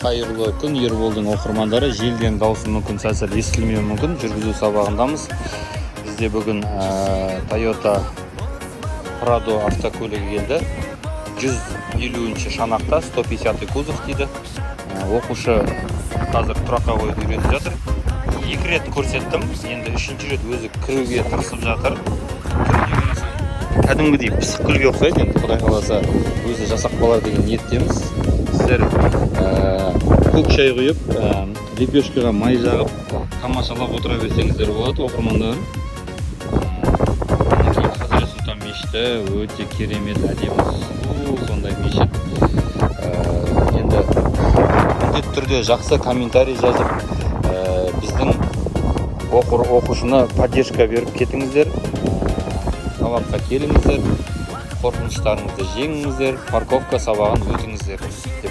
Қайырлы күн, Ерболдың оқырмандары. Желден даусын мүмкін сәл естілмеуі мүмкін. Жүргізу сабағындамыз. Бізде бүгін Toyota Prado автокөлігі келді. 150-ші шанақта, 150-й кузов дейді. Оқушы қазір тұраққа қойып үйретіп жатыр. 2 рет көрсеттім. Енді 3-ші рет өзі кіруге тырысып жатыр. Кәдімгідей пысық күлге ұқсайды. Енді Құдай қаласа өзі жасақ болар деген ниеттеміз. Сіздер көк шай құйып, лепешкаға май жағып, тамашалап отыра берсеңіздер болады, оқырмандар. Хазірет Сұлтан мешіті өте керемет, әдемі, сондай мешіт. Енді міндетті түрде жақсы комментарий жазып, біздің оқушыны поддержка беріп кетіңіздер. Сабаққа келіңіздер, қорқыныштарыңызды жеңіңіздер, парковка сабағын өтіңіздер деп